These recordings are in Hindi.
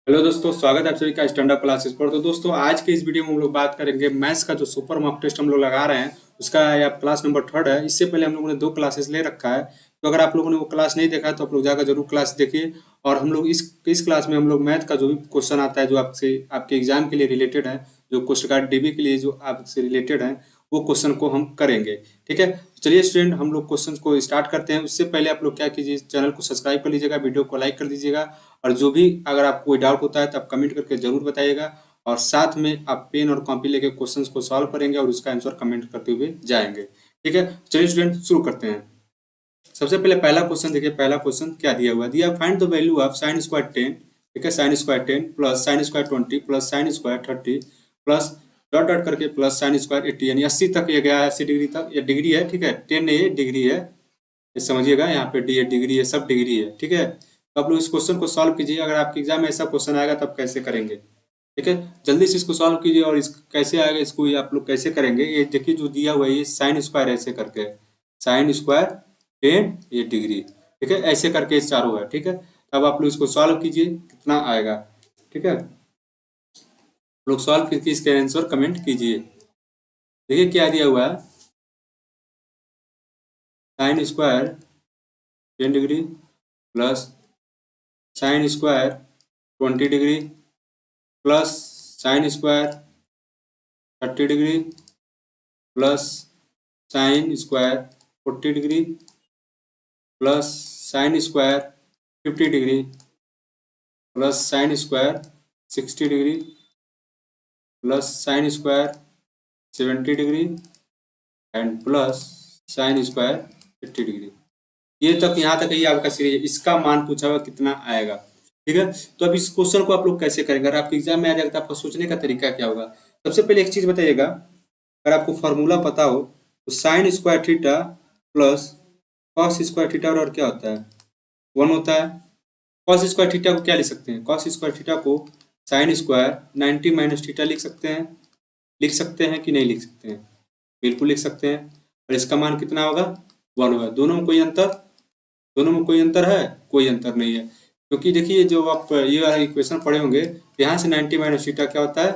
हेलो दोस्तों, स्वागत है आप सभी का स्टैंड अप क्लासेस पर। तो दोस्तों, आज के इस वीडियो में हम लोग बात करेंगे मैथ्स का जो सुपर मॉक टेस्ट हम लोग लगा रहे हैं उसका या क्लास नंबर 3 है। इससे पहले हम लोगों ने 2 क्लासेस ले रखा है, तो अगर आप लोगों ने वो क्लास नहीं देखा है तो आप लोग जाकर जरूर क्लास देखिए। और हम लोग इस क्लास में हम लोग मैथ का जो भी क्वेश्चन आता है जो आपसे आपके एग्जाम के लिए रिलेटेड है, जो कोस्ट गार्ड डीबी के लिए जो आपसे रिलेटेड है, वो क्वेश्चन को हम करेंगे। ठीक है, चलिए स्टूडेंट, हम लोग क्वेश्चन को स्टार्ट करते हैं। उससे पहले आप लोग क्या कीजिए, चैनल को सब्सक्राइब कर लीजिएगा, वीडियो को लाइक कर दीजिएगा, और जो भी अगर आपको कोई डाउट होता है तो आप कमेंट करके जरूर बताइएगा। और साथ में आप पेन और कॉपी लेके क्वेश्चंस को सॉल्व करेंगे और उसका आंसर कमेंट करते हुए जाएंगे। ठीक है, चलिए स्टूडेंट शुरू करते हैं। सबसे पहले पहला क्वेश्चन देखिए, पहला क्वेश्चन क्या दिया हुआ है। दिया find the value of sine square 10। ठीक है, sine square 10 plus sine square 20 plus sine square 30 plus dot dot करके प्लस साइन स्क्वायर 80, यानी 80 तक ये गया है, 80 डिग्री तक ये डिग्री है। ठीक है, 10 ये डिग्री है, ये समझिएगा, यहाँ पे डी डिग्री है, सब डिग्री है। ठीक है, तो आप लोग इस क्वेश्चन को सॉल्व कीजिए। अगर आपके एग्जाम में ऐसा क्वेश्चन आएगा तब कैसे करेंगे। ठीक है, जल्दी से इसको सॉल्व कीजिए। और इस कैसे आएगा इसको ये आप लोग कैसे करेंगे, ये देखिए जो दिया हुआ है, ये साइन स्क्वायर ऐसे करके, साइन स्क्वायर 10 ये डिग्री। ठीक है, ऐसे करके इस चारों है। ठीक है, अब आप लोग इसको सॉल्व कीजिए, कितना आएगा। ठीक है, लोग सॉल्व करके इसके आंसर कमेंट कीजिए। देखिए क्या दिया हुआ है, sine square 10 degree plus sine square 20 degree plus sine square 30 degree plus sine square 40 degree plus sine square 50 degree plus sine square 60 degree plus sine square 70 degree and plus sine square 80 degree. ये तक, यहाँ तक ये आपका सीरीज, इसका मान पूछा हुआ कितना आएगा। ठीक है, तो अब इस क्वेश्चन को आप लोग कैसे करेंगे। अगर आपके एग्जाम में आ जाएगा तो आपका सोचने का तरीका क्या होगा। सबसे पहले एक चीज बताइएगा, अगर आपको फॉर्मूला पता हो तो sign square theta plus cos square theta और क्या होता है, 1 होता है। कॉस स्क्वायर थीटा को क्या लिख सकते हैं, कॉस स्क्वायर थीटा को साइन स्क्वायर 90 माइनस थीटा लिख सकते हैं। लिख सकते हैं कि नहीं लिख सकते हैं, बिल्कुल लिख सकते हैं। और इसका मान कितना होगा, 1 होगा। दोनों में कोई अंतर, दोनों में कोई अंतर है, कोई अंतर नहीं है। क्योंकि देखिए जो आप ये वाला इक्वेशन पढ़े होंगे, यहाँ से 90 माइनस थीटा क्या होता है,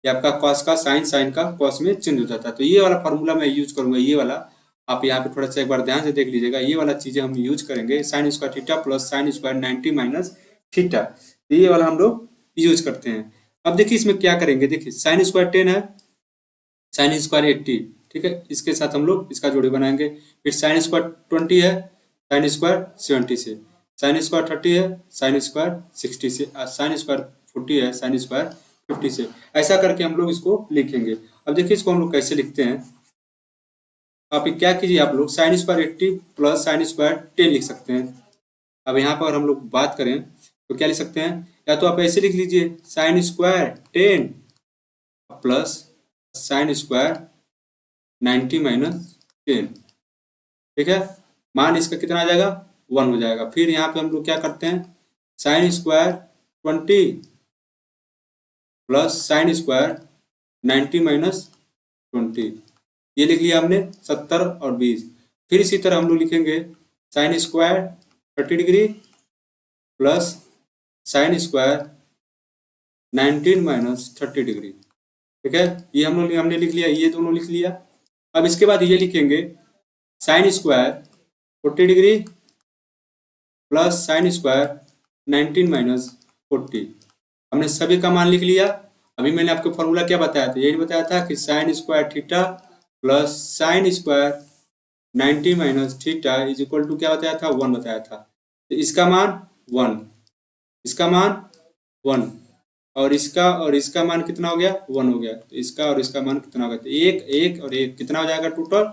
ये आपका कॉस का साइन, साइन का कॉस में चेंज हो जाता है। तो ये वाला फॉर्मूला मैं यूज करूंगा, ये वाला आप यहाँ पे थोड़ा सा एक बार ध्यान से देख लीजिएगा। ये वाला चीजें हम यूज करेंगे, sign square theta plus sine square 90 minus theta, ये वाला हम लोग यूज करते हैं। अब देखिए इसमें क्या करेंगे, देखिए साइन स्क्वायर 10 है, साइन स्क्वायर 80। ठीक है, इसके साथ हम लोग इसका जोड़ी बनाएंगे। फिर साइन स्क्वायर 20 है, साइन स्क्वायर 70 से, साइन स्क्वायर 30 है, साइन स्क्वायर 60 से, साइन स्क्वायर 40 है, साइन स्क्वायर 50 से। ऐसा करके हम लोग इसको लिखेंगे। अब देखिए इसको हम लोग कैसे लिखते हैं। आप क्या कीजिए, आप लोग sine square 80 plus sine square 10 लिख सकते हैं। अब यहाँ पर हम लोग बात करें तो क्या लिख सकते हैं, या तो आप ऐसे लिख लीजिए, sine square 10 plus sine square 90 minus 10। ठीक है, मान इसका कितना आ जाएगा, 1 हो जाएगा। फिर यहाँ पे हम लोग क्या करते हैं, sine square 20 plus sine square 90 minus 20, ये लिख लिया हमने, 70 और 20। फिर इसी तरह हम लोग लिखेंगे sine square 30 degree plus sine square 19 minus 30 degree. ठीक है, ये हम लोग हमने लिख लिया, ये दोनों लिख लिया। अब इसके बाद ये लिखेंगे sine square 40 degree plus sine square 19 minus 40। हमने सभी का मान लिख लिया। अभी मैंने आपको फॉर्मूला क्या बताया था, यही बताया था कि sine square theta plus sine square 90 minus theta is equal to क्या बताया था, 1 बताया था। तो इसका मान 1, इसका मान 1, और इसका मान कितना हो गया, 1 हो गया। तो इसका और इसका मान कितना हो गया, तो 1 1 और 1 कितना हो जाएगा, टोटल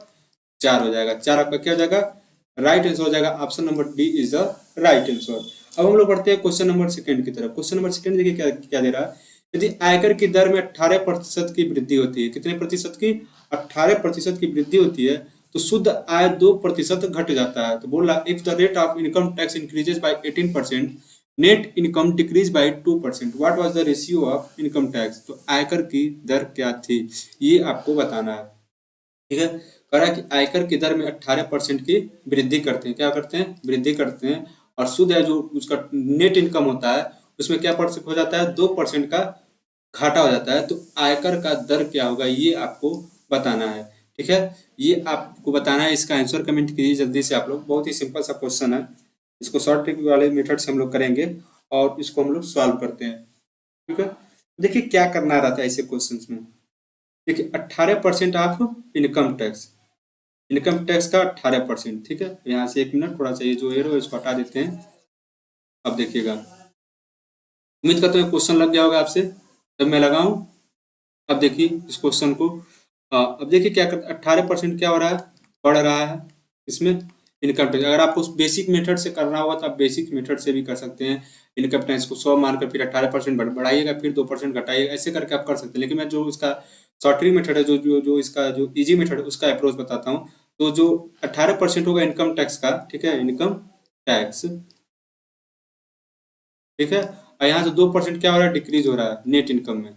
4 हो जाएगा। 4 आपका क्या हो जाएगा, राइट आंसर हो जाएगा। Option number D is the right answer. अब हम लोग बढ़ते हैं क्वेश्चन नंबर सेकंड की तरफ। क्वेश्चन नंबर सेकंड देखिए क्या क्या दे रहा है। यदि आयकर की दर में 18% की वृद्धि होती है, कितने प्रतिशत की, 18% की वृद्धि होती है, तो शुद्ध आय 2% घट जाता है। तो बोल रहा, if the rate of income tax increases by 18%, net income decrease by 2%, what was the ratio of income tax. तो आयकर की दर क्या थी, ये आपको बताना है। ठीक है, कह रहा है कि आयकर की दर में 18% की वृद्धि करते हैं, क्या करते हैं, वृद्धि करते हैं। और शुद्ध है जो उसका नेट इनकम होता है उसमें क्या परसेंट हो जाता है, 2% का घाटा हो जाता है। तो आयकर का दर क्या होगा ये आपको बताना है, ठीक है। ये आपको बताना है, इसका आंसर कमेंट कीजिए जल्दी से आप लोग। बहुत ही सिंपल सा क्वेश्चन है, इसको शॉर्ट ट्रिक वाले मेथड से हम लोग करेंगे और इसको हम लोग सॉल्व करते हैं, ठीक है। देखिए क्या करना रहता है ऐसे क्वेश्चन में। देखिए 18% of income tax, income tax का 18%, ठीक है। यहाँ से 1 मिनट, थोड़ा सा ये जो एरो है इसको हटा देते हैं। अब देखिएगा, उम्मीद करते हैं क्वेश्चन लग गया होगा आपसे, जब मैं लगाऊं। अब देखिए इस क्वेश्चन को, अब देखिए क्या कर 18% क्या हो रहा है, बढ़ रहा है इसमें इनकम टैक्स। अगर आपको बेसिक मेथड से करना होगा तो आप बेसिक मेथड से भी कर सकते हैं। इनकम टैक्स को 100 मानकर फिर 18% बढ़ाइएगा, फिर 2% घटाइएगा, ऐसे करके आप कर सकते हैं। लेकिन मैं जो इसका शॉर्टरी मेथड है, जो इसका जो इजी मेथड है उसका अप्रोच बताता हूँ। तो जो 18% होगा इनकम टैक्स का, ठीक है, इनकम टैक्स, ठीक है। और यहाँ से 2% क्या हो रहा है, डिक्रीज हो रहा है नेट इनकम में।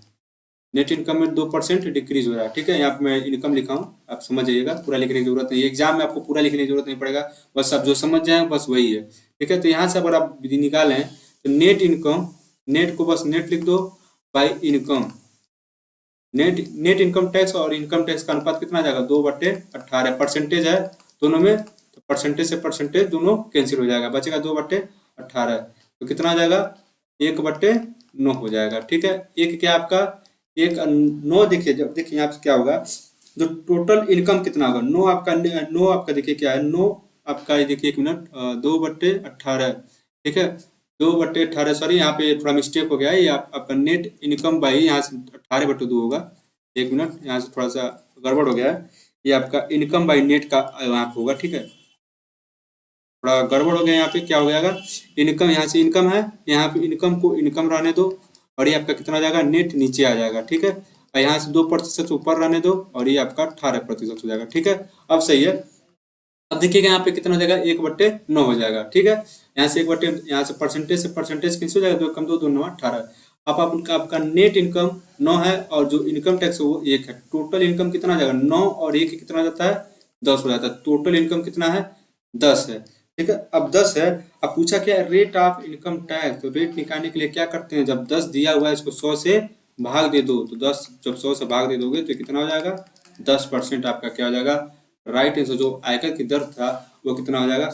नेट इनकम में 2% डिक्रीज हो रहा है, ठीक है। यहाँ पे मैं इनकम लिखा हूँ, आप समझ जाइएगा, पूरा लिखने की जरूरत नहीं है। एग्जाम में आपको पूरा लिखने की जरूरत नहीं पड़ेगा, बस आप जो समझ जाए बस वही है, ठीक है। तो यहाँ से अगर आप विधि निकालें तो नेट इनकम, नेट को बस नेट लिख दो by income. Net net income tax और इनकम टैक्स का अनुपात कितना आ जाएगा, 2/18। परसेंटेज है दोनों में, तो परसेंटेज से परसेंटेज दोनों कैंसिल हो जाएगा, बचेगा 2/18। तो कितना आ जाएगा, 1/9 हो जाएगा, ठीक है। एक क्या आपका, 1/9। देखिए जब देखिए यहाँ पे क्या होगा, जो टोटल इनकम कितना होगा, 9 आपका देखिए क्या है, 9 आपका, ये देखिए 1 मिनट, 2/18, ठीक है। 2/18, सॉरी यहाँ पे थोड़ा मिस्टेक हो गया है, ये आपका नेट इनकम बाई यहाँ से 18/2 होगा। 1 मिनट, यहाँ से थोड़ा सा गड़बड़ हो गया है, ये आपका इनकम बाई नेट का यहाँ पे होगा, ठीक है। थोड़ा गड़बड़ हो गया, यहाँ पे क्या हो जाएगा, इनकम यहाँ से इनकम है, यहाँ पे इनकम को इनकम रहने दो, और ये आपका कितना आ जाएगा, नेट नीचे आ जाएगा, ठीक है। और यहाँ से 2% ऊपर रहने दो, और ये आपका 18% हो जाएगा, ठीक है। अब सही है। अब देखिएगा यहाँ पे कितना हो जाएगा, 1/9 हो जाएगा, ठीक है। यहाँ से 1/, यहाँ से परसेंटेज कैंसिल हो जाएगा, 2 कम 2 2 9 18। अब आपका नेट इनकम 9 है, और जो इनकम टैक्स है वो 1 है। टोटल इनकम कितना आ जाएगा, 9 और 1 कितना हो जाता है, 10 हो जाता है। टोटल इनकम कितना है, 10 है, ठीक है। अब 10 है, अब पूछा क्या है, रेट ऑफ इनकम टैक्स। तो रेट निकालने के लिए क्या करते हैं, जब 10 दिया हुआ है इसको 100 से भाग दे दो, तो 10 जब 100 से भाग दे दोगे तो कितना हो जाएगा, 10% आपका क्या हो जाएगा, राइट आंसर। जो आयकर की दर था वो कितना हो जाएगा,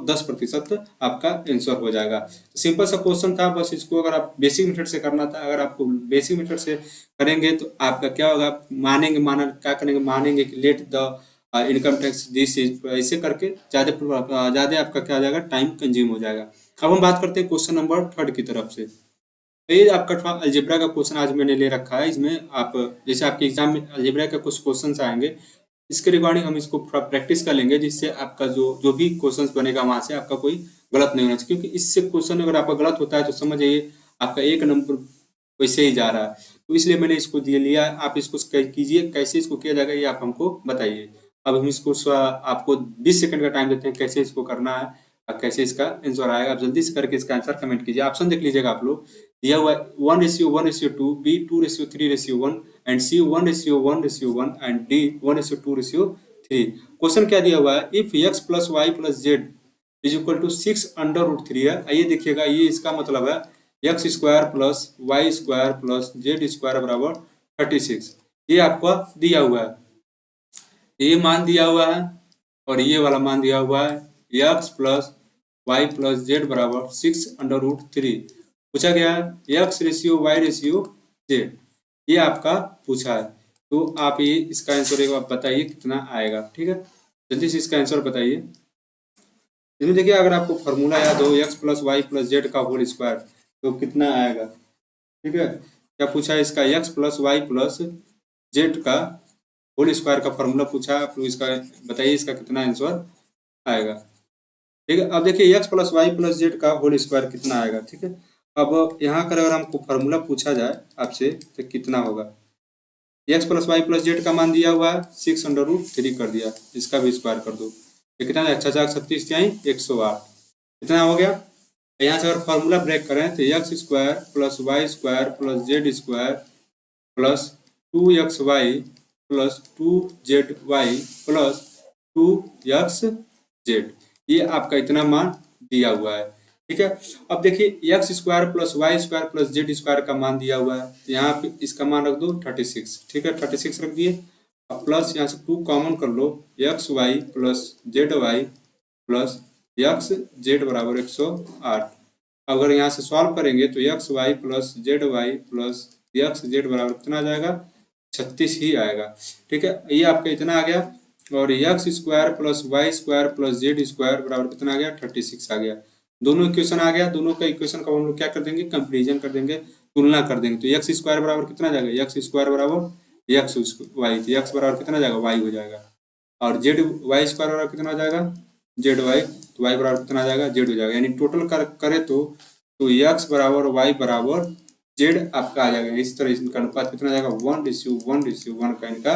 10% आपका आंसर हो जाएगा। तो सिंपल सा क्वेश्चन था, बस इसको अगर आप बेसिक मेथड से करना था। अगर आपको बेसिक मेथड से करेंगे तो आपका क्या होगा, क्या करेंगे, मानेंगे कि let the income tax this is, ऐसे करके ज़्यादा आपका क्या हो जाएगा, टाइम कंज्यूम हो जाएगा। अब हम बात करते हैं क्वेश्चन नंबर 3 की तरफ से। ये आपका थोड़ा अलजेब्रा का क्वेश्चन आज मैंने ले रखा है। इसमें आप जैसे आपके एग्जाम में अलजेब्रा का कुछ क्वेश्चन आएंगे, इसके रिगार्डिंग हम इसको थोड़ा प्रैक्टिस कर लेंगे, जिससे आपका जो भी क्वेश्चन बनेगा वहां से आपका कोई गलत नहीं होना चाहिए। क्योंकि इससे क्वेश्चन अगर आपका गलत होता है तो समझ जाइए आपका 1 नंबर वैसे ही जा रहा है। तो इसलिए मैंने इसको दिए लिया, आप इसको कीजिए। कैसे इसको किया जाएगा ये आप हमको बताइए। अब हम इसको आपको 20 सेकंड का टाइम देते हैं, कैसे इसको करना है और कैसे इसका आंसर आएगा। आप जल्दी से करके इसका आंसर कमेंट कीजिए। ऑप्शन देख लीजिएगा आप लोग, दिया हुआ 1:1:2, B 2:3:1 and C 1:1:1 and D 1:2:3। Question क्या दिया हुआ है, if x plus y plus z is equal to 6√3 है। आइए देखिएगा, ये इसका मतलब है x square plus y square plus z square बराबर 36। ये आपका दिया हुआ है, ये मान दिया हुआ है और ये वाला मान दिया हुआ है, x plus y plus z बराबर 6√3। पूछा गया है x ratio y ratio z, ये आपका पूछा है। तो आप ये इसका आंसर एक बार बताइए कितना आएगा, ठीक है। जल्दी से इसका आंसर बताइए। इसमें देखिए अगर आपको फॉर्मूला याद हो, x plus y plus z का होल स्क्वायर, तो कितना आएगा, ठीक है। क्या पूछा है, इसका x plus y plus z का होल स्क्वायर का फॉर्मूला पूछा है। आप इसका बताइए, इसका कितना आंसर आएगा, ठीक है। अब देखिए x plus y plus z का होल स्क्वायर कितना आएगा, ठीक है। अब यहाँ कर अगर हमको फार्मूला पूछा जाए आपसे तो कितना होगा, x plus y plus z का मान दिया हुआ है 6√3 कर दिया, इसका भी स्क्वायर कर दो, ये कितना है, 6×36 108, कितना हो गया। यहाँ से अगर फार्मूला ब्रेक करें तो x square plus y square plus z square plus 2xy plus 2zy plus 2xz, ये आपका इतना मान दिया हुआ है। ठीक है। अब देखिए x square plus y square plus z square का मान दिया हुआ है, तो यहाँ पे इसका मान रख दो 36। ठीक है, 36 रख दिए। अब प्लस यहाँ से 2 कॉमन कर लो, x y plus z y plus x z बराबर 108। अगर यहाँ से सॉल्व करेंगे तो x y plus z y plus x z बराबर कितना आ जाएगा, 36 ही आएगा। ठीक है, ये आपका इतना आ गया। और x square plus y square plus z square बराबर कितना आ गया, 36 आ गया। दोनों इक्वेशन आ गया, दोनों का इक्वेशन का हम लोग क्या कर देंगे, कंपेरिजन कर देंगे, तुलना कर देंगे। तो एक्स स्क्वायर बराबर कितना आ जाएगा, एक्स स्क्वायर बराबर एक्स वाई, तो एक्स बराबर कितना आ जाएगा, वाई हो जाएगा। और जेड वाई स्क्वायर बराबर कितना हो जाएगा, जेड वाई, तो वाई बराबर कितना आ जाएगा, जेड हो जाएगा। यानी टोटल करें तो एक्स बराबर वाई बराबर जेड आपका आ जाएगा। इस तरह इनका अनुपात कितना आ जाएगा, 1:1:1 का इनका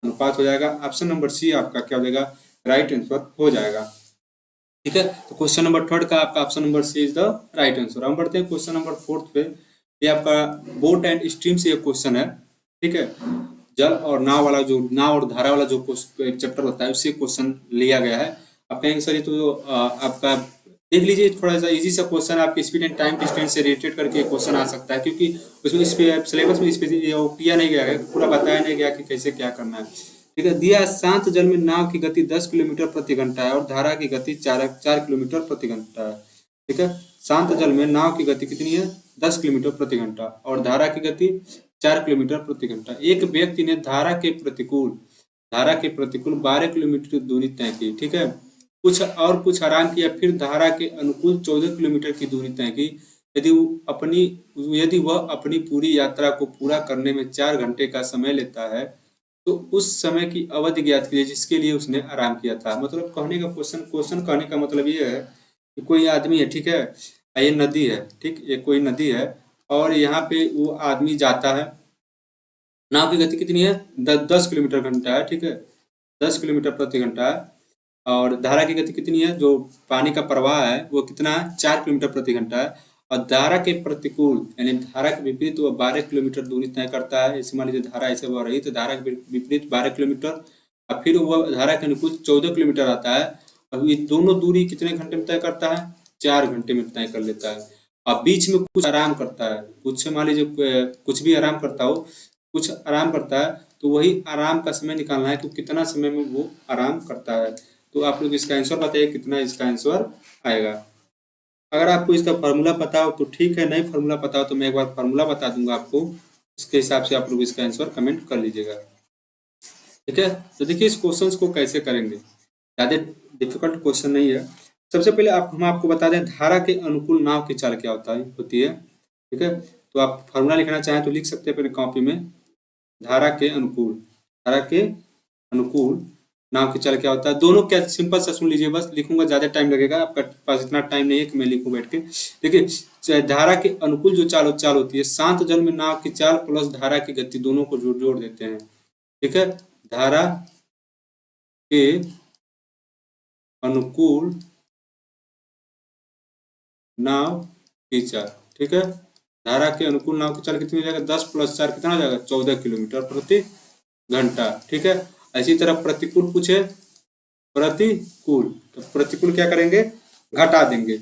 अनुपात हो जाएगा। ऑप्शन नंबर सी आपका क्या हो जाएगा, राइट आंसर हो जाएगा। ठीक है, तो क्वेश्चन नंबर 3 का आपका option number C is the right answer. हम बढ़ते हैं क्वेश्चन नंबर 4 पे। ये आपका बोट एंड स्ट्रीम से एक क्वेश्चन है। ठीक है, जल और नाव वाला, जो नाव और धारा वाला जो चैप्टर होता है उससे क्वेश्चन लिया गया है। आप कहेंगे सर ये तो आपका देख लीजिए, थोड़ा सा इजी सा क्वेश्चन, आपके स्पीड एंड टाइम डिस्टेंस से रिलेटेड करके क्वेश्चन आ सकता है, क्योंकि उसमें सिलेबस में किया नहीं गया है, पूरा बताया नहीं गया कि कैसे क्या करना है। ठीक है, दिया शांत जल में नाव की गति 10 किलोमीटर प्रति घंटा है और धारा की गति 4 किलोमीटर प्रति घंटा है। ठीक है, शांत जल में नाव की गति कितनी है, 10 किलोमीटर प्रति घंटा और धारा की गति 4 किलोमीटर प्रति घंटा। एक व्यक्ति ने धारा के प्रतिकूल 12 किलोमीटर दूरी तय की। ठीक है, कुछ आराम किया, फिर धारा के अनुकूल 14 किलोमीटर की दूरी तय की। यदि वह अपनी पूरी यात्रा को पूरा करने में 4 घंटे का समय लेता है तो उस समय की अवधि ज्ञात कीजिए जिसके लिए उसने आराम किया था। मतलब कहने का क्वेश्चन कहने का मतलब ये है कि कोई आदमी है, ठीक है, ये नदी है, ठीक, ये कोई नदी है और यहाँ पे वो आदमी जाता है, नाव की गति कितनी है, 10 किलोमीटर घंटा है। ठीक है, 10 किलोमीटर प्रति घंटा है और धारा की गति कितनी है, जो पानी का प्रवाह है वो कितना है, 4 किलोमीटर प्रति घंटा है। और धारा के प्रतिकूल यानी धारा के विपरीत वो 12 किलोमीटर दूरी तय करता है। इसे मान लीजिए धारा ऐसे बह रही तो धारा के विपरीत 12 किलोमीटर और फिर वह धारा के अनुकूल 14 किलोमीटर आता है। अब ये दोनों दूरी कितने घंटे में तय करता है, 4 घंटे में तय कर लेता है। और बीच में कुछ आराम करता है, कुछ मान लीजिए कुछ भी आराम करता हो, कुछ आराम करता है तो वही आराम का समय निकालना है कि कितना समय में वो आराम करता है। तो आप लोग इसका आंसर बताइए कितना इसका आंसर आएगा। अगर आपको इसका फार्मूला पता हो तो ठीक है, नहीं फार्मूला पता हो तो मैं एक बार फार्मूला बता दूंगा आपको, उसके हिसाब से आप लोग इसका आंसर कमेंट कर लीजिएगा। ठीक है, तो देखिए इस क्वेश्चन को कैसे करेंगे, ज़्यादा डिफिकल्ट क्वेश्चन नहीं है। सबसे पहले हम आपको बता दें धारा के अनुकूल नाव की चाल क्या होती है। ठीक है, तो आप फार्मूला लिखना चाहें तो लिख सकते हैं अपने कॉपी में, धारा के अनुकूल नाव की चाल क्या होता है। दोनों क्या, सिंपल सा सुन लीजिए, बस लिखूंगा ज़्यादा टाइम लगेगा, आपका पास इतना टाइम नहीं है कि मैं लिखूं बैठ के। देखिए धारा के अनुकूल जो चाल होती है, शांत जल में नाव की चाल प्लस धारा की गति दोनों को जोड़ देते हैं। ठीक है, धारा के अनुकूल नाव की चाल, ठीक है, धारा के अनुकूल नाव की चाल कितनी हो जाएगा, 10 + 4 कितना हो जाएगा, 14 किलोमीटर प्रति घंटा। ठीक है, इसी तरह प्रतिकूल पूछे, प्रतिकूल तो प्रतिकूल क्या करेंगे, घटा देंगे।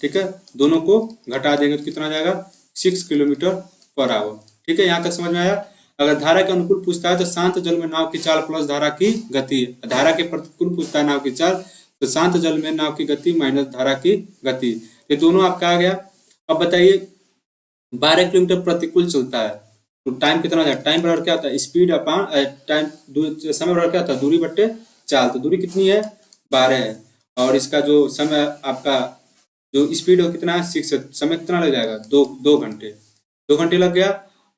ठीक है, दोनों को घटा देंगे तो कितना आ जाएगा, 6 किलोमीटर पर आवर। ठीक है, यहाँ तक समझ में आया। अगर धारा के अनुकूल पूछता है तो शांत जल में नाव की चाल प्लस धारा की गति, धारा के प्रतिकूल पूछता है नाव की चाल तो शांत जल में नाव की गति माइनस धारा की गति, ये दोनों आपका आ गया। अब बताइए 12 किलोमीटर प्रतिकूल चलता है तो टाइम कितना हो जाएगा, टाइम बराबर क्या होता है, स्पीड अपॉन टाइम, समय बराबर क्या होता है, दूरी बट्टे चाल। तो दूरी कितनी है, 12 है और इसका जो समय आपका जो स्पीड है कितना है, 6 है। समय कितना लग जाएगा, 2 घंटे, 2 घंटे लग गया।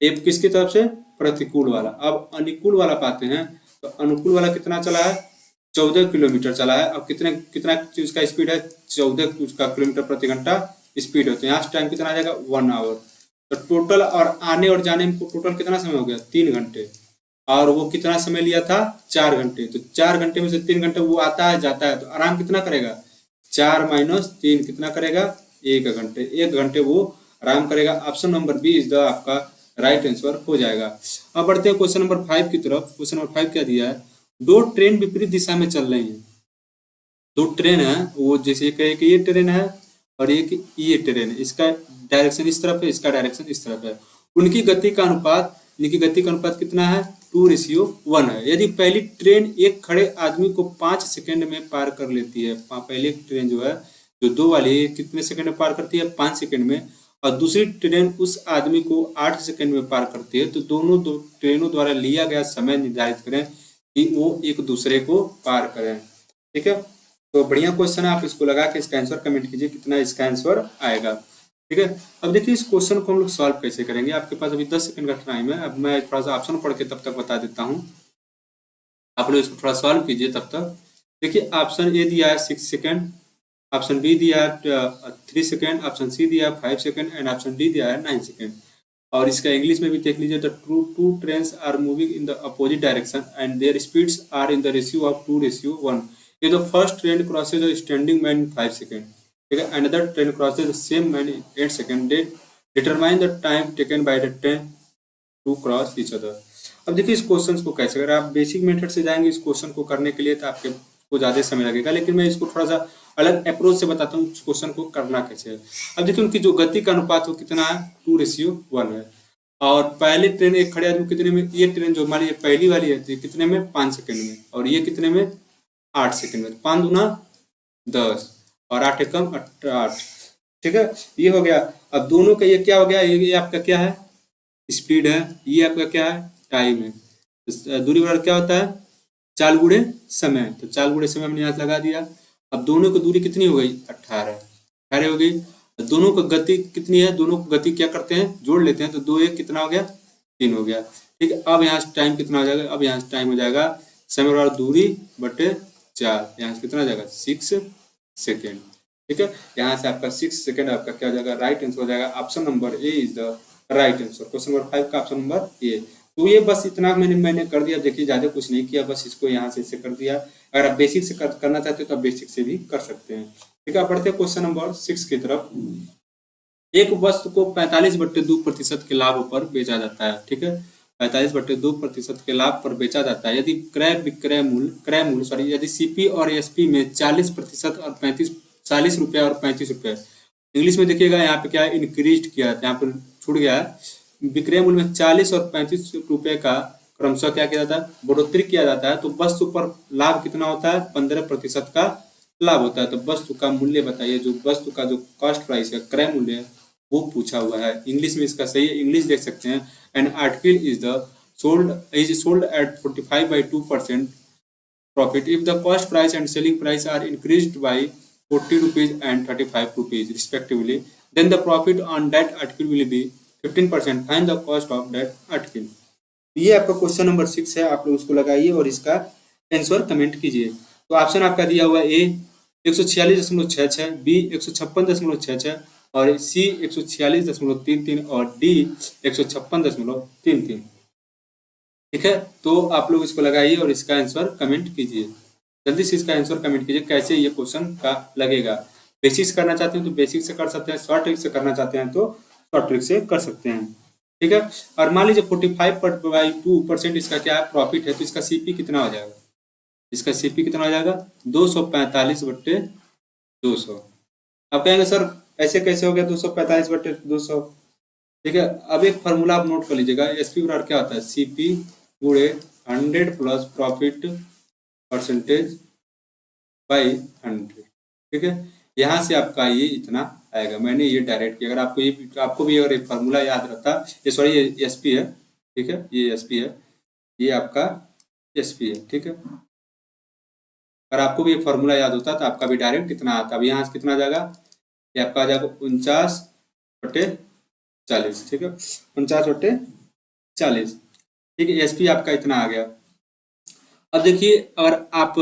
एक किसकी तरफ से, प्रतिकूल वाला। अब अनुकूल वाला पाते हैं तो अनुकूल वाला कितना चला है, 14 किलोमीटर चला है। अब कितना उसका स्पीड है, 14 उसका किलोमीटर प्रति घंटा स्पीड है। तो यहाँ टाइम कितना आ जाएगा, 1 आवर। तो टोटल और आने और जाने में टोटल कितना समय हो गया, 3 घंटे। और वो कितना समय लिया था, 4 घंटे। तो 4 घंटे में से 3 घंटे वो आता है जाता है तो आराम कितना करेगा, 4 - 3 कितना करेगा, 1 घंटे। 1 घंटे वो आराम करेगा। Option number B is the आपका राइट आंसर हो जाएगा। अब बढ़ते हैं क्वेश्चन नंबर 5 की तरफ। क्वेश्चन नंबर 5 क्या दिया है, 2 ट्रेन विपरीत दिशा में चल रही है। 2 ट्रेन है, वो जैसे कहे कि ये ट्रेन है और एक ये ट्रेन, इसका डायरेक्शन इस तरफ है, इसका डायरेक्शन इस तरफ है। उनकी गति का अनुपात कितना है? 2:1 है। यदि पहली ट्रेन एक खड़े आदमी को 5 सेकंड में पार कर लेती है, पहली ट्रेन जो है, जो दो वाली है, कितने सेकंड में पार करती है? 5 सेकंड में। और दूसरी ट्रेन उस आदमी को 8 सेकंड में पार करती है, तो दोनों ट्रेनों द्वारा लिया गया समय निर्धारित करें कि वो एक दूसरे को पार करें। ठीक है, तो बढ़िया क्वेश्चन है, आप इसको लगा के इसका आंसर कमेंट कीजिए कितना इसका आंसर आएगा। ठीक है, अब देखिए इस क्वेश्चन को हम लोग सॉल्व कैसे करेंगे। आपके पास अभी 10 सेकंड का टाइम है। अब मैं थोड़ा सा ऑप्शन पढ़ के तब तक बता देता हूँ, आप लोग इसको थोड़ा सॉल्व कीजिए तब तक। देखिए ऑप्शन ए दिया है 6 सेकंड, ऑप्शन बी दिया है 3 सेकंड, ऑप्शन सी दिया है 5 सेकंड एंड ऑप्शन डी दिया है 9 सेकंड। और इसका इंग्लिश में भी देख लीजिए, the two trains are moving in the opposite direction and their speeds are in the ratio of 2:1। If the first train crosses a standing man in 5 seconds, ठीक है, another train crosses the same man in 8 seconds, they determine the time taken by the train to cross each other। अब देखिए इस क्वेश्चन को कैसे, अगर आप बेसिक मेथड से जाएंगे इस क्वेश्चन को करने के लिए तो आपके को ज्यादा समय लगेगा, लेकिन मैं इसको थोड़ा सा अलग अप्रोच से बताता हूँ इस क्वेश्चन को करना कैसे है। अब देखिए उनकी जो गति का अनुपात वो कितना है? 2:1 है। और पहली ट्रेन एक खड़े आदमी कितने में, ये ट्रेन जो हमारी पहली वाली है कितने में? 5 सेकंड में, और ये कितने में? 8 सेकंड में। 5 दूना 10 और 8 एकम 8। ठीक है, ये हो गया। अब दोनों का ये क्या हो गया? ये आपका क्या है? स्पीड है। ये आपका क्या है? टाइम है। दूरी बराबर क्या होता है? चाल गुणे समय। तो चाल गुणे समय हमने यहाँ लगा दिया। अब दोनों की दूरी कितनी हो गई? 18 हो गई। दोनों की गति कितनी है? दोनों की गति क्या करते हैं? जोड़ लेते हैं, तो 2 1 कितना हो गया? 3 हो गया। ठीक है, अब यहाँ टाइम कितना हो जाएगा? अब यहाँ टाइम हो जाएगा समय बराबर दूरी बटे 4, यहाँ से कितना हो जाएगा? 6 सेकेंड। ठीक है, यहाँ से आपका 6 सेकेंड आपका क्या हो जाएगा? राइट आंसर हो जाएगा। Option number A is the right answer. Question number 5 का ऑप्शन नंबर ए। तो ये बस इतना मैंने कर दिया। देखिए ज्यादा कुछ नहीं किया, बस इसको यहाँ से ऐसे कर दिया। अगर आप बेसिक से करना चाहते हो तो आप बेसिक से भी कर सकते हैं। ठीक है, बढ़ते हैं क्वेश्चन नंबर 6 की तरफ। एक वस्तु को 45/2% के लाभ पर बेचा जाता है। ठीक है, 45/2% के लाभ पर बेचा जाता है। यदि क्रय मूल्य यदि सीपी और एसपी में 40% और 40 रुपये और 35 रुपये, इंग्लिश में देखिएगा यहाँ पे क्या है? इंक्रीज किया जाता है, यहाँ पर छूट गया है। विक्रय मूल्य में 40 और 35 रुपये का क्रमशः क्या किया जाता है? बढ़ोतरी किया जाता है। तो वस्तु पर लाभ कितना होता है? 15% का लाभ होता है। तो वस्तु का मूल्य बताइए। जो वस्तु का जो कॉस्ट प्राइस है, क्रय मूल्य है, वो पूछा हुआ है। इंग्लिश में इसका सही है, इंग्लिश देख सकते हैं। An article is sold at 45/2% profit if the cost price and selling price are increased by 40 rupees and 35 rupees respectively, then the profit on that article will be 15%। find the cost of that article। ये आपका क्वेश्चन नंबर 6 है, आप लोग उसको लगाइए और इसका आंसर कमेंट कीजिए। तो ऑप्शन आपका दिया हुआ ए 146.66, बी 156.66 और सी 146.33 और डी 156.33। ठीक है, तो आप लोग इसको लगाइए और इसका आंसर कमेंट कीजिए। जल्दी से इसका आंसर कमेंट कीजिए कैसे ये क्वेश्चन का लगेगा। बेसिक से करना चाहते हैं तो बेसिक से कर सकते हैं, शॉर्ट ट्रिक से करना चाहते हैं तो शॉर्ट ट्रिक से कर सकते हैं। ठीक है, और मान लीजिए 45/2% इसका क्या है? प्रॉफिट है। तो इसका सीपी कितना हो जाएगा? इसका सीपी कितना हो जाएगा? 245/200। अब कहेंगे सर ऐसे कैसे हो गया 245/200? ठीक है, अब एक फार्मूला आप नोट कर लीजिएगा। एसपी बराबर क्या होता है? सीपी गुणे 100 प्लस प्रॉफिट परसेंटेज बाई 100। ठीक है, यहाँ से आपका ये इतना आएगा। मैंने ये डायरेक्ट किया। अगर आपको भी अगर एक फार्मूला याद रहता, ये सॉरी ये एसपी है। ठीक है, ये एसपी है, ये आपका एसपी है। ठीक है, अगर आपको भी ये फार्मूला याद होता तो आपका भी डायरेक्ट कितना आता। अब यहाँ से कितना आ जाएगा? ये आपका आ जाएगा 49/40। ठीक है, 49/40। ठीक है, एसपी आपका इतना आ गया। अब देखिए अगर आप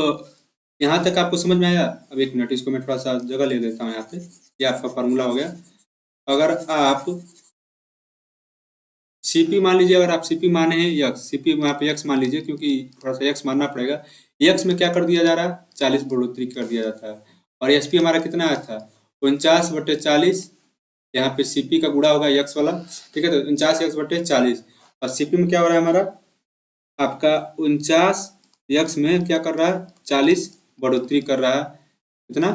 यहाँ तक आपको समझ में आया। अब एक मिनट, इसको मैं थोड़ा सा जगह ले देता हूँ यहाँ पे। ये आपका फार्मूला हो गया। अगर आप सीपी मान लीजिए, अगर आप सीपी माने हैं यक्स, सीपी वहाँ पे यक्स मान लीजिए क्योंकि थोड़ा सा यक्स मानना पड़ेगा। यक्स में क्या कर दिया जा रहा है? 40 बढ़ोतरी कर दिया जाता है। और एसपी हमारा कितना आया था? 49/40। यहाँ पे सीपी का गुणा होगा यक्स वाला। ठीक है, तो 49x/40। और सीपी में क्या हो रहा है हमारा? आपका 49 यक्स में क्या कर रहा है? 40 बढ़ोतरी कर रहा है। कितना?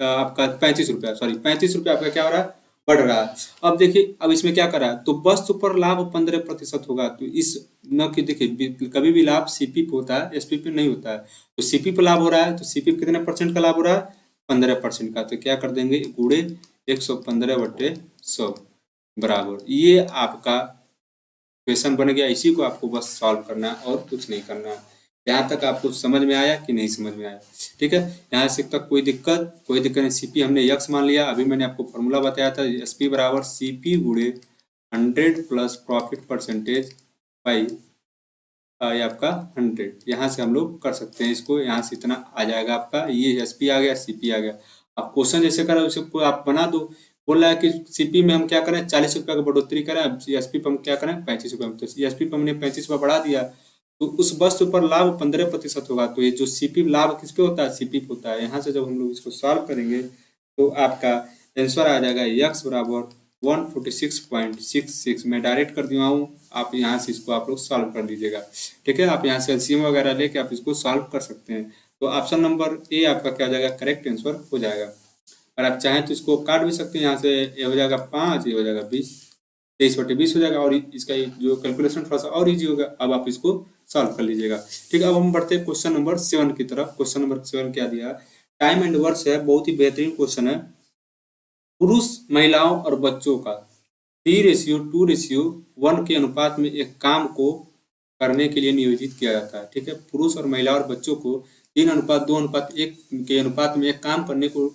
आपका 35 रुपया, सॉरी 35 रुपया आपका क्या हो रहा है, बढ़ रहा है। अब देखिए अब इसमें क्या करा है, तो वस्तु पर लाभ 15% होगा। तो इस न कि देखिए कभी भी लाभ सीपी पे होता है, एसपी पे नहीं होता है। तो सीपी पे लाभ हो रहा है, तो सीपी पे कितने परसेंट का लाभ हो रहा है, 15% का। तो क्या कर देंगे, गुणे 115/100 बराबर, ये आपका क्वेश्चन बन गया। इसी को आपको बस सॉल्व करना है और कुछ नहीं करना है। यहाँ तक आपको समझ में आया कि नहीं समझ में आया, ठीक है। यहाँ से तक कोई दिक्कत नहीं। सीपी हमने यक्स मान लिया। अभी मैंने आपको फॉर्मूला बताया था, एसपी बराबर सीपी गुणे 100 प्लस प्रॉफिट परसेंटेज बाई ये आपका 100। यहाँ से हम लोग कर सकते हैं इसको, यहाँ से इतना आ जाएगा आपका, ये एसपी आ गया, सीपी आ गया। अब क्वेश्चन जैसे करा उसे आप बना दो। बोल रहा है कि सीपी में हम क्या करें, 40 रुपया का बढ़ोतरी करें, अब एसपी पर हम क्या करें, 35 रुपया। तो एसपी पर हमने 35 रुपया बढ़ा दिया, तो उस वस्तु पर लाभ 15% होगा। तो ये जो सीपी लाभ किस पे होता है, सीपी पे होता है। यहाँ से जब हम लोग इसको सॉल्व करेंगे तो आपका आंसर आ जाएगा यक्स बराबर 146.66। मैं डायरेक्ट कर दिया हूँ, आप यहाँ से इसको आप लोग सॉल्व कर लीजिएगा, ठीक है। आप यहाँ से एलसीएम वगैरह लेके आप इसको सॉल्व कर सकते हैं। तो ऑप्शन नंबर ए आपका क्या हो जाएगा, करेक्ट आंसर हो जाएगा। और आप चाहें तो इसको काट भी सकते हैं, यहाँ से ये हो जाएगा 5, ये हो जाएगा 20, 23/20 हो जाएगा। और इसका जो कैलकुलेशन थोड़ा सा और ईजी होगा। अब आप इसको सॉल्व कर लीजिएगा, ठीक है। अब हम बढ़ते हैं क्वेश्चन नंबर 7 की तरफ। क्वेश्चन नंबर 7 क्या दिया, टाइम एंड वर्क है, बहुत ही बेहतरीन क्वेश्चन है। पुरुष, महिलाओं और बच्चों का 3:2:1 के अनुपात में एक काम को करने के लिए नियोजित किया जाता है, ठीक है। पुरुष और महिला और बच्चों को 3:2:1 के अनुपात में एक काम करने को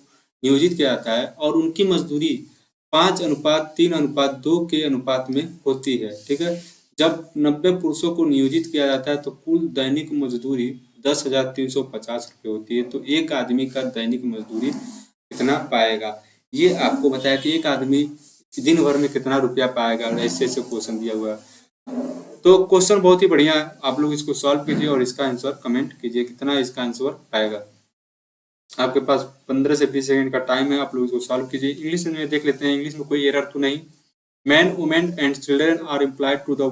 नियोजित किया जाता है और उनकी मजदूरी 5:3:2 के अनुपात में होती है, ठीक है। जब 90 पुरुषों को नियोजित किया जाता है तो कुल दैनिक मजदूरी 10,350 रुपये होती है। तो एक आदमी का दैनिक मजदूरी कितना पाएगा, ये आपको बताया कि एक आदमी दिन भर में कितना रुपया पाएगा। ऐसे ऐसे क्वेश्चन दिया हुआ है। तो क्वेश्चन बहुत ही बढ़िया है, आप लोग इसको सॉल्व कीजिए और इसका आंसर कमेंट कीजिए कितना इसका आंसर आएगा। आपके पास 15 से 20 सेकंड का टाइम है, आप लोग इसको सॉल्व कीजिए। इंग्लिश में देख लेते हैं, इंग्लिश में कोई एरर तो नहीं। Man, women and children are employed to do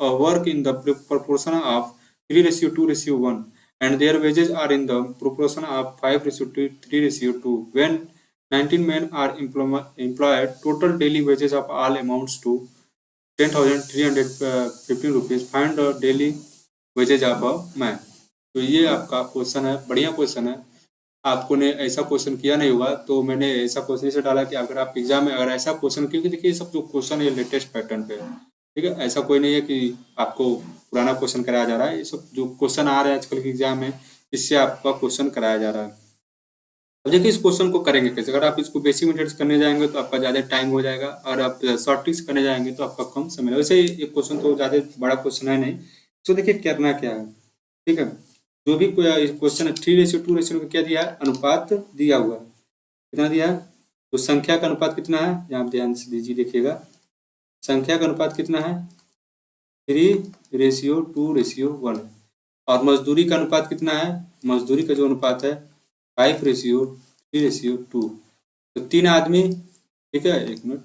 work in the proportion of 3:2:1 and their wages are in the proportion of 5:3:2. When 19 men are employed, total daily wages of all amounts to 10,315 rupees. Find the daily wages of a man. तो ये आपका क्वेश्चन है, बढ़िया क्वेश्चन है। आपको ने ऐसा क्वेश्चन किया नहीं होगा, तो मैंने ऐसा क्वेश्चन इसे डाला कि अगर आप एग्जाम में अगर ऐसा क्वेश्चन, क्योंकि देखिए ये सब जो क्वेश्चन है लेटेस्ट पैटर्न पे है, ठीक है। ऐसा कोई नहीं है कि आपको पुराना क्वेश्चन कराया जा रहा है। ये सब जो क्वेश्चन आ रहे हैं आजकल के एग्जाम में, इससे आपका क्वेश्चन कराया जा रहा है। अब देखिए इस क्वेश्चन को करेंगे कैसे। अगर आप इसको बेसिक मेथड्स करने जाएंगे तो आपका ज़्यादा टाइम हो जाएगा, और आप शॉर्ट ट्रिक्स करने जाएंगे तो आपका कम समय। वैसे ये क्वेश्चन तो ज़्यादा बड़ा क्वेश्चन है नहीं। तो देखिए करना क्या है, ठीक है। जो भी क्वेश्चन है 3:2 का क्या दिया है, अनुपात दिया हुआ है। कितना दिया है, तो संख्या का अनुपात कितना है, यहाँ ध्यान से दीजिए, देखिएगा संख्या का अनुपात कितना है, 3:2:1। और मजदूरी का अनुपात कितना है, मजदूरी का जो अनुपात है 5:3:2। तो 3 आदमी, ठीक है, 1 मिनट,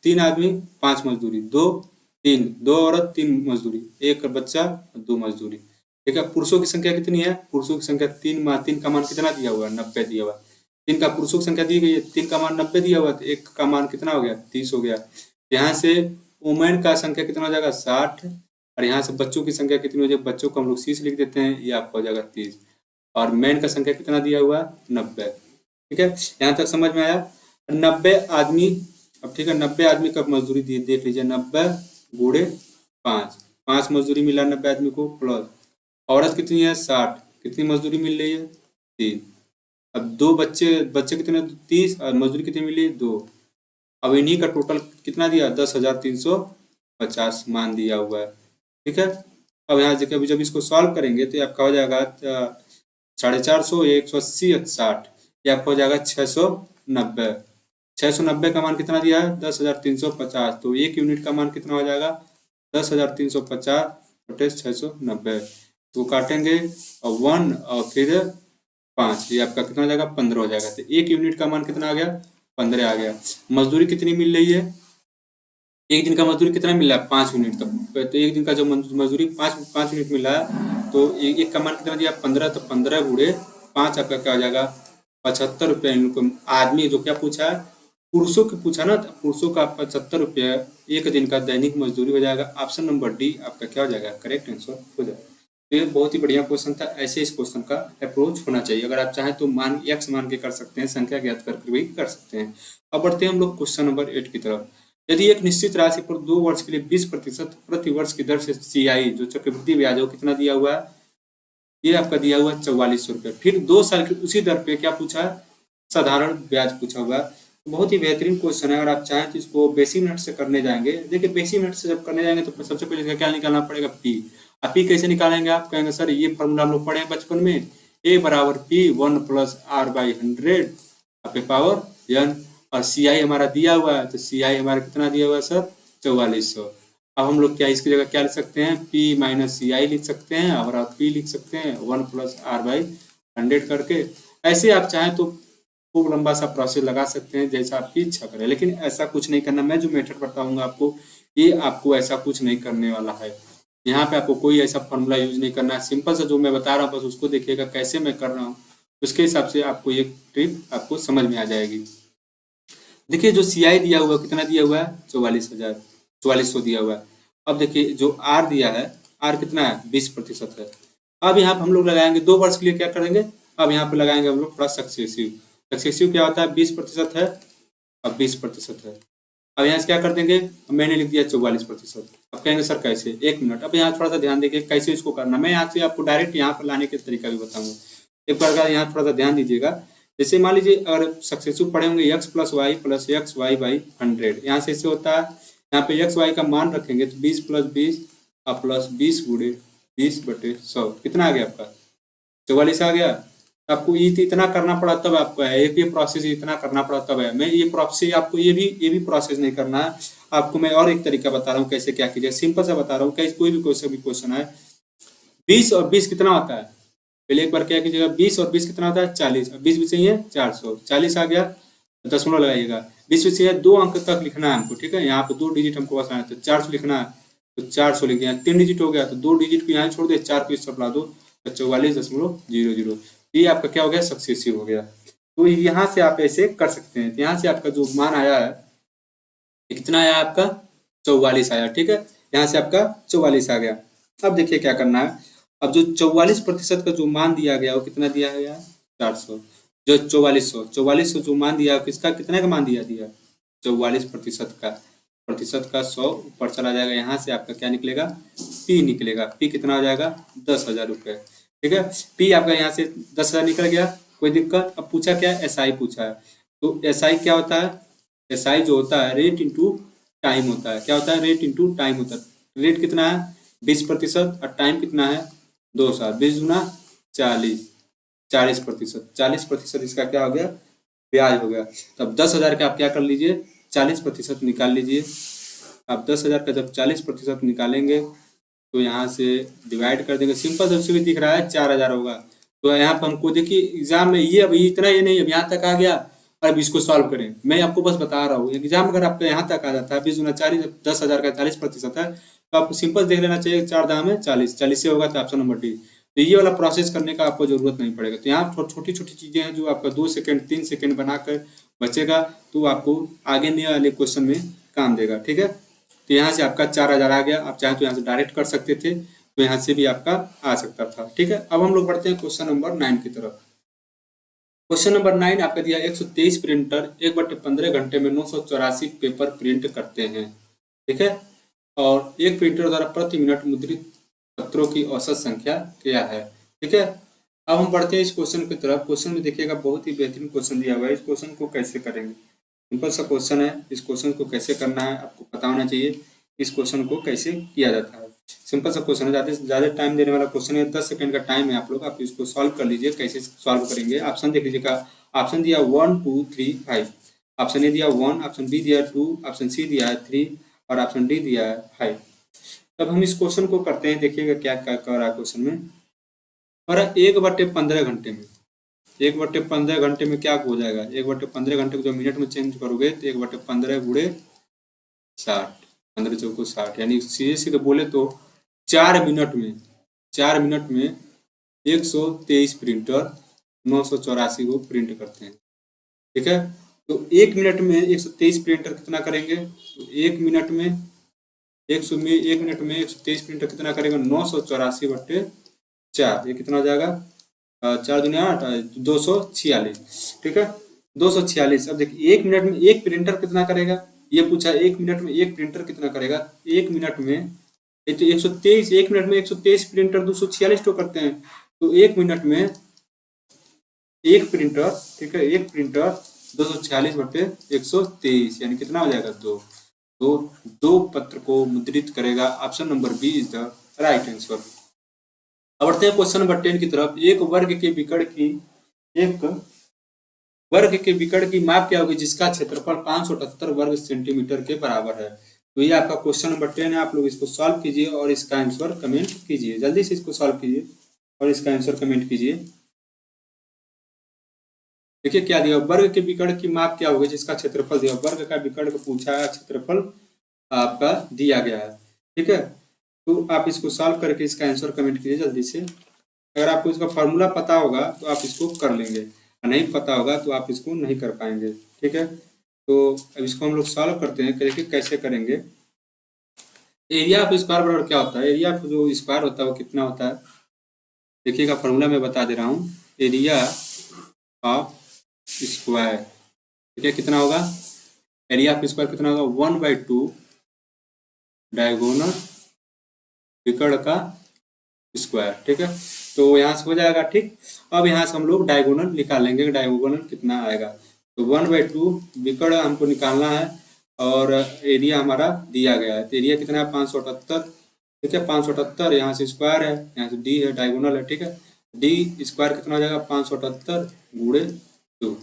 3 आदमी 5 मजदूरी, 2 औरत 3 मजदूरी, 1 बच्चा 2 मजदूरी, ठीक है। पुरुषों की संख्या कितनी है, पुरुषों की संख्या 3 का मान कितना दिया हुआ है, 90 दिया हुआ है। 3 का पुरुषों की संख्या दी गई है, 3 का मान 90 दिया हुआ है, तो 1 का मान कितना हो गया, 30 हो गया। यहाँ से वुमेन का संख्या कितना हो जाएगा, 60। और यहाँ से बच्चों की संख्या कितनी हो जाएगी, बच्चों को हम लोग 30 लिख देते हैं, ये आपका हो जाएगा 30। और मैन का संख्या कितना दिया हुआ है, 90, ठीक है। यहाँ तक समझ में आया। 90 आदमी, अब ठीक है, 90 आदमी का मजदूरी देख लीजिए, 90 गुणे 5 मजदूरी मिला 90 आदमी को, प्लस औरत कितनी है, 60, कितनी मजदूरी मिल रही है, 3। अब 2 बच्चे कितने, 30, और मजदूरी कितनी मिली, 2। अब इन्हीं का टोटल कितना दिया, 10,350 मान दिया हुआ है, ठीक है। अब यहाँ देखिए अभी जब इसको सॉल्व करेंगे तो आपका हो जाएगा 450, 180, 60, ये आपका हो जाएगा 690। 690 का मान कितना दिया है, 10,350। तो 1 यूनिट का मान कितना हो जाएगा, 10,350 बटे 690। तो काटेंगे और 1 और फिर 5, ये आपका कितना हो जाएगा, 15 हो जाएगा। तो 1 यूनिट का मान कितना आ गया, 15 आ गया। मजदूरी कितनी मिल रही है, एक दिन का मजदूरी कितना मिल रहा है, 5 यूनिट का। तो एक दिन का जो मजदूरी 5 यूनिट मिल रहा है, तो एक का मान कितना दिया, 15। तो 15 गुणे 5 आपका क्या हो जाएगा, ₹75 इनकम। आदमी जो क्या पूछा है, पुरुषों की पूछा ना, तो पुरुषों का ₹75 एक दिन का दैनिक मजदूरी हो जाएगा। ऑप्शन नंबर डी आपका क्या हो जाएगा, करेक्ट आंसर हो जाएगा। तो ये बहुत ही बढ़िया क्वेश्चन था। ऐसे इस क्वेश्चन का अप्रोच होना चाहिए। अगर आप चाहें तो मान एक्स मान के कर सकते हैं, संख्या ज्ञात करके भी कर सकते हैं। अब बढ़ते हैं हम लोग क्वेश्चन नंबर 8 की तरफ। यदि एक निश्चित राशि पर 2 वर्ष के लिए 20% प्रति वर्ष की दर से सीआई जो चक्रवृद्धि ब्याज है वो कितना दिया हुआ है, ये आपका दिया हुआ है ₹4400। फिर 2 साल की उसी दर पे क्या पूछा है, साधारण ब्याज पूछा हुआ है। तो बहुत ही बेहतरीन क्वेश्चन है। अगर आप चाहें तो इसको बेसिक मिनट से करने जाएंगे। देखिए बेसिक मिनट से जब करने जाएंगे तो सबसे पहले इसका क्या निकालना पड़ेगा, पी। अब पी कैसे निकालेंगे, आप कहेंगे सर ये फॉर्मूला हम लोग पढ़े हैं बचपन में, ए बराबर पी 1 प्लस आर बाई 100 अपने पावर एन। और सी आई हमारा दिया हुआ है, तो सी आई हमारा कितना दिया हुआ है सर, 4400। अब हम लोग क्या इसकी जगह क्या लिख सकते हैं, P माइनस सी आई लिख सकते हैं, और आप P लिख सकते हैं 1 प्लस आर बाई 100 करके। ऐसे आप चाहें तो खूब लंबा सा प्रोसेस लगा सकते हैं, जैसा आपकी इच्छा करे, लेकिन ऐसा कुछ नहीं करना। मैं जो मेथड बताऊंगा आपको, ये आपको ऐसा कुछ नहीं करने वाला है। यहाँ पे आपको कोई ऐसा फॉर्मूला यूज नहीं करना है। सिंपल सा जो मैं बता रहा हूँ बस उसको देखिएगा कैसे मैं कर रहा हूँ, उसके हिसाब से आपको ये ट्रिक आपको समझ में आ जाएगी। देखिए जो सी आई दिया हुआ है, कितना दिया हुआ है, 4400 दिया हुआ है। अब देखिए जो आर दिया है, आर कितना है, 20% है। अब यहाँ पे हम लोग लगाएंगे 2 वर्ष के लिए, क्या करेंगे, अब यहाँ पे लगाएंगे हम लोग थोड़ा सक्सेसिव। सक्सेसिव क्या होता है, 20% है, अब 20% है। अब यहाँ से क्या कर देंगे, मैंने लिख दिया 44%। अब कहेंगे सर कैसे, 1 मिनट। अब यहाँ थोड़ा सा ध्यान देखिए कैसे इसको करना। मैं यहाँ से आपको डायरेक्ट यहाँ पर लाने के तरीका भी बताऊंगा। एक बार यहाँ थोड़ा सा ध्यान दीजिएगा। जैसे मान लीजिए अगर सक्सेसिव पढ़े होंगे x plus x y by 100, यहाँ से ऐसे होता है, यहाँ पे एक्स वाई का मान रखेंगे तो 20 प्लस 20 प्लस 20 गुणे 20/100 कितना आ गया आपका, 44 आ गया। आपको ये इतना करना पड़ा तब आपको है, एक ये प्रोसेस इतना करना पड़ा तब है। मैं ये प्रोसेस आपको ये भी प्रोसेस नहीं करना है आपको। मैं और एक तरीका बता रहा हूँ कैसे क्या कीजिए, सिंपल सा बता रहा हूँ। कैसे कोई भी क्वेश्चन है, 20 और 20 कितना होता है, पहले एक बार क्या कीजिएगा, 20 और 20 कितना होता है, 40। अब 20 भी चाहिए 400, 40 आ गया, दशमलव लगाइएगा। 20 में चाहिए 2 अंक तक लिखना है हमको, ठीक है। यहाँ पे 2 डिजिट हमको बस आना है, तो 400 लिखना है, तो 400 लिख दिया। 3 डिजिट हो गया तो 2 डिजिट को यहाँ छोड़ दे, 4 को इस तरफ ला दो, तो 44.00। ये आपका क्या हो गया, सक्सेसिव हो गया। तो यहाँ से आप ऐसे कर सकते हैं। यहाँ से आपका जो मान आया है कितना आया आपका, 44 आया, ठीक है। यहाँ से आपका 44 आ गया। अब देखिए क्या करना है। अब जो 44% का जो मान दिया गया वो कितना दिया गया, 400। जो 4400 जो मान दिया किसका, कितने का मान दिया 44% का, प्रतिशत का 100 ऊपर चला जाएगा। यहाँ से आपका क्या निकलेगा, पी निकलेगा। पी कितना हो जाएगा, 10,000 रुपये, ठीक है। पी आपका यहाँ से 10,000 निकल गया, कोई दिक्कत। अब पूछा क्या, एस आई पूछा है। तो एस आई क्या होता है, एस आई जो होता है रेट इंटू टाइम होता है। क्या होता है, रेट इंटू टाइम होता है। रेट कितना है 20% और टाइम कितना है 2 साल, 20 गुना 40, 40%। 40% इसका क्या हो गया, ब्याज हो गया। तब 10,000 का आप क्या कर लीजिए, 40% निकाल लीजिए। आप 10,000 का जब 40% निकालेंगे तो यहाँ से डिवाइड कर देंगे। सिंपल सबसे भी दिख रहा है 4,000 होगा। तो यहाँ पर हमको देखिए एग्जाम में ये अभी इतना ये नहीं, अब यहाँ तक आ गया। अब इसको सॉल्व करें, मैं आपको बस बता रहा हूँ। एग्जाम अगर आपका यहाँ तक आ जाता है 20 गुना 40, 10,000 का 40% है, तो आपको सिंपल देख लेना चाहिए, 4 दाम है 40, 40 से होगा तो ऑप्शन नंबर डी। तो ये वाला प्रोसेस करने का आपको जरूरत नहीं पड़ेगा। तो यहाँ छोटी छोटी चीजें हैं जो आपका 2 सेकंड 3 सेकंड बनाकर बचेगा, तो आपको आगे नहीं वाले क्वेश्चन में काम देगा, ठीक है। तो यहाँ से आपका 4,000 आ गया। आप चाहे तो यहाँ से डायरेक्ट कर सकते थे, तो यहाँ से भी आपका आ सकता था, ठीक है। अब हम लोग बढ़ते हैं क्वेश्चन नंबर 9 की तरफ। क्वेश्चन नंबर 9 आपका दिया 123 प्रिंटर 1/15 घंटे में 984 पेपर प्रिंट करते हैं, ठीक है। और एक प्रिंटर द्वारा प्रति मिनट मुद्रित पत्रों की औसत संख्या क्या है, ठीक है। अब हम बढ़ते हैं इस क्वेश्चन की तरफ। क्वेश्चन में देखिएगा बहुत ही बेहतरीन क्वेश्चन दिया हुआ है। इस क्वेश्चन को कैसे करेंगे, सिंपल सा क्वेश्चन है। इस क्वेश्चन को कैसे करना है आपको पता होना चाहिए, इस क्वेश्चन को कैसे किया जाता है। सिंपल सा क्वेश्चन है, ज़्यादा टाइम देने वाला क्वेश्चन है। 10 सेकंड का टाइम है आप लोग, आप इसको सॉल्व कर लीजिए। कैसे सॉल्व करेंगे, ऑप्शन देख लीजिएगा। ऑप्शन दिया 1 2 3 5, ऑप्शन ए दिया 1, ऑप्शन बी दिया 2, ऑप्शन सी दिया है 3 और ऑप्शन डी दिया है 5। तब हम इस क्वेश्चन को करते हैं। देखिएगा क्या क्या कर रहा है क्वेश्चन में। और 1/15 घंटे में, 1/15 घंटे में क्या हो जाएगा, 1/15 घंटे को जब मिनट में चेंज करोगे तो 1/15 गुणे 60, 15 चौको 60, यानी सीधे सीधे बोले तो 4 मिनट में 123 प्रिंटर 984 को प्रिंट करते हैं। ठीक है, तो 1 मिनट में 123 प्रिंटर कितना करेंगे? तो 1 मिनट में 123 प्रिंटर कितना करेगा? 984/4। ये कितना हो जाएगा? 4 दूनी 8, 246। ठीक है, 246। अब देखिए 1 मिनट में एक प्रिंटर कितना करेगा, ये पूछा। 1 मिनट में एक प्रिंटर कितना करेगा? 1 मिनट में ये तो 123, 1 मिनट में 123 प्रिंटर 246 तो करते हैं। तो 1 मिनट में एक प्रिंटर, ठीक है, एक प्रिंटर 246/123 यानी कितना हो जाएगा? 2। तो 2 पत्र को मुद्रित करेगा। Option number B is the right answer. अब बढ़ते हैं क्वेश्चन नंबर 10 की तरफ। एक वर्ग के विकर्ण की माप क्या होगी जिसका क्षेत्रफल 578 वर्ग सेंटीमीटर के बराबर है? तो ये आपका क्वेश्चन नंबर 10 है। आप लोग इसको सॉल्व कीजिए और इसका आंसर कमेंट कीजिए। जल्दी से इसको सॉल्व कीजिए और इसका आंसर कमेंट कीजिए। देखिए क्या दिया, वर्ग के विकर्ण की माप क्या होगी जिसका क्षेत्रफल दिया। वर्ग का विकर्ण को पूछा है, क्षेत्रफल आपका दिया गया है। ठीक है, तो आप इसको सॉल्व करके इसका आंसर कमेंट कीजिए जल्दी से। अगर आपको इसका फॉर्मूला पता होगा तो आप इसको कर लेंगे, नहीं पता होगा तो आप इसको नहीं कर पाएंगे। ठीक है, तो अब इसको हम लोग सॉल्व करते हैं। देखिए कैसे करेंगे। एरिया ऑफ स्क्वायर बराबर क्या होता है? एरिया ऑफ जो स्क्वायर होता है वो कितना होता है? देखिएगा फॉर्मूला मैं बता दे रहा हूँ। एरिया ऑफ स्क्वायर, ठीक है, कितना होगा? एरिया ऑफ स्क्वायर कितना होगा? 1/2 डायगोनल विकर्ण का स्क्वायर। ठीक है, तो यहाँ से हो जाएगा। ठीक, अब यहाँ से हम लोग डायगोनल निकालेंगे। डायगोनल कितना आएगा? तो 1/2 विकर्ण हमको निकालना है और एरिया हमारा दिया गया है। तो एरिया कितना है? 578। ठीक है, 578। यहाँ से स्क्वायर है, यहाँ से डी है, डायगोनल है। ठीक है, डी स्क्वायर कितना हो जाएगा? 578 गुणे 2।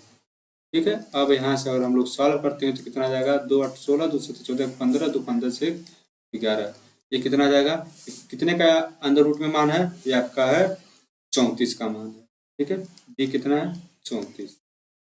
ठीक है, अब यहाँ से अगर हम लोग सॉल्व करते हैं तो कितना आ जाएगा? 2 8 16, 2 7 14, 15, 2 15 से 11। ये कितना आ जाएगा? कितने का अंदर रूट में मान है? ये आपका है 34 का मान है। ठीक है, ये कितना है? 34।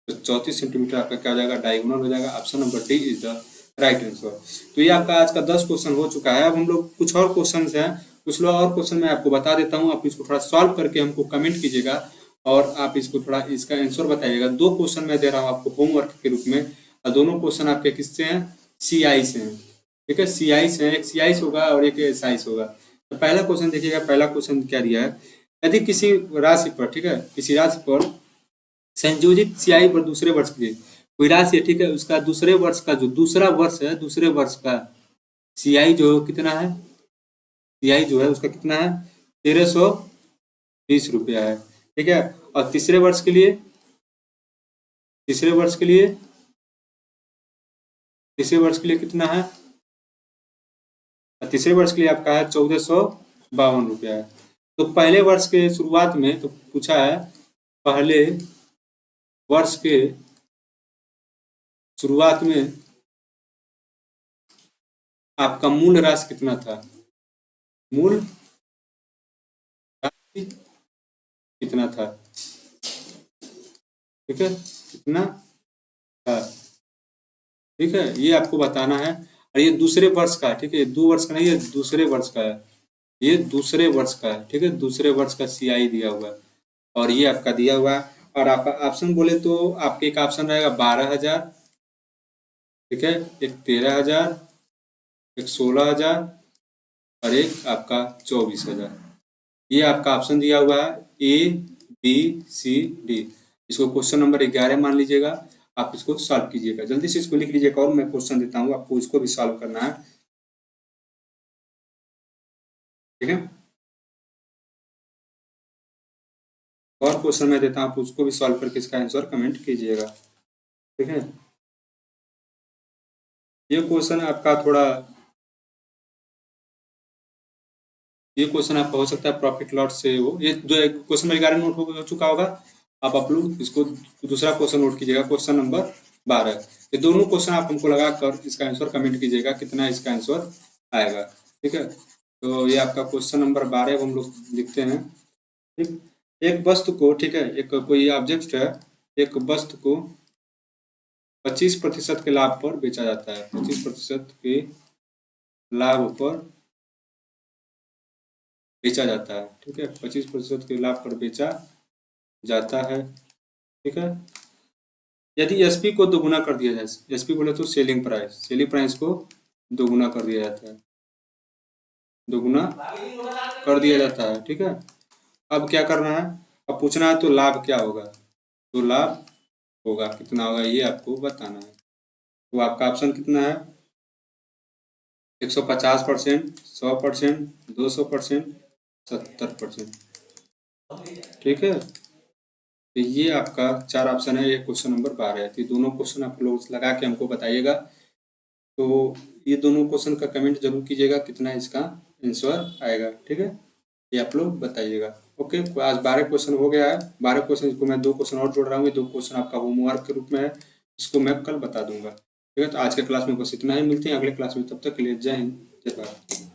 तो 34 सेंटीमीटर आपका क्या हो जाएगा? डायगोनल हो जाएगा। Option number D is the right answer. तो ये आपका आज का 10 क्वेश्चन हो चुका है। अब हम लोग कुछ और क्वेश्चन हैं, कुछ और क्वेश्चन मैं आपको बता देता हूँ। आप इसको थोड़ा सॉल्व करके हमको कमेंट कीजिएगा और आप इसको थोड़ा इसका आंसर बताइएगा। 2 क्वेश्चन मैं दे रहा हूँ आपको होमवर्क के रूप में और दोनों क्वेश्चन आपके किससे हैं? CI से हैं। ठीक है, CI से हैं। एक CI होगा और एक SI होगा। तो पहला क्वेश्चन देखिएगा। पहला क्वेश्चन क्या दिया है? यदि किसी राशि पर, ठीक है, किसी राशि पर संयोजित CI पर दूसरे वर्ष के लिए कोई राशि है, ठीक है, उसका दूसरे वर्ष का जो दूसरा वर्ष है, दूसरे वर्ष का CI जो कितना है? CI जो है उसका कितना है? 1320 रुपया है। ठीक है, और तीसरे वर्ष के लिए, तीसरे वर्ष के लिए, तीसरे वर्ष के लिए कितना है? तीसरे वर्ष के लिए आपका है 1452 रुपया है। तो पहले वर्ष के शुरुआत में तो पूछा है, पहले वर्ष के शुरुआत में आपका मूल राशि कितना था? मूल राशि कितना था? ठीक है, कितना था? ठीक है, ये आपको बताना है। और ये दूसरे वर्ष का है। ठीक है, 2 वर्ष का नहीं है, दूसरे वर्ष का है। ये दूसरे वर्ष का है। ठीक है, दूसरे वर्ष का CI दिया हुआ है और ये आपका दिया हुआ है। और आपका ऑप्शन बोले तो आपके एक ऑप्शन रहेगा 12,000, ठीक है, एक 13,000, एक 16,000 और एक आपका 24,000। ये आपका ऑप्शन दिया हुआ है ABCD। इसको क्वेश्चन नंबर 11 मान लीजिएगा। आप इसको सॉल्व कीजिएगा। जल्दी से इसको लिख लीजिएगा और मैं क्वेश्चन देता हूँ आपको, इसको भी सॉल्व करना है। ठीक है, और क्वेश्चन मैं देता हूँ, आप उसको भी सॉल्व करके इसका आंसर कमेंट कीजिएगा। ठीक है, ये क्वेश्चन आपका थोड़ा, ये क्वेश्चन आपका हो सकता है प्रॉफिट लॉस से हो। ये जो क्वेश्चन नंबर 11 नोट हो चुका होगा। आप लोग इसको दूसरा क्वेश्चन नोट कीजिएगा, क्वेश्चन नंबर 12। ये दोनों क्वेश्चन आप हमको लगा कर इसका आंसर कमेंट कीजिएगा, कितना इसका आंसर आएगा। ठीक है, तो ये आपका क्वेश्चन नंबर 12 हम लोग लिखते हैं। ठीक, एक वस्तु को, ठीक है, एक कोई ऑब्जेक्ट है, एक वस्तु को 25% के लाभ पर बेचा जाता है। 25% के लाभ पर बेचा जाता है। ठीक है, 25% के लाभ पर बेचा जाता है। ठीक है। यदि एसपी को दोगुना कर दिया जाए, एसपी बोले तो सेलिंग प्राइस को दोगुना कर दिया जाता है, दोगुना कर दिया जाता है, ठीक है। अब क्या करना है, अब पूछना है तो लाभ क्या होगा, तो लाभ होगा कितना होगा ये आपको बताना है। तो आपका ऑप्शन कितना है, 150%, 100%, 200%, 70%, ठीक है। तो ये आपका 4 ऑप्शन है, ये क्वेश्चन नंबर 12 है। तो ये दोनों क्वेश्चन आप लोग लगा के हमको बताइएगा। तो ये दोनों क्वेश्चन का कमेंट जरूर कीजिएगा कितना इसका आंसर आएगा, ठीक है। ये आप लोग बताइएगा। ओके, आज 12 क्वेश्चन हो गया है। 12 क्वेश्चन को मैं 2 क्वेश्चन और जोड़ रहा हूँ, 2 क्वेश्चन आपका होमवर्क के रूप में है, इसको मैं कल बता दूंगा, ठीक है। तो आज के क्लास में बस इतना ही, मिलते हैं अगले क्लास में, तब तक के लिए जय हिंद, जय भारत।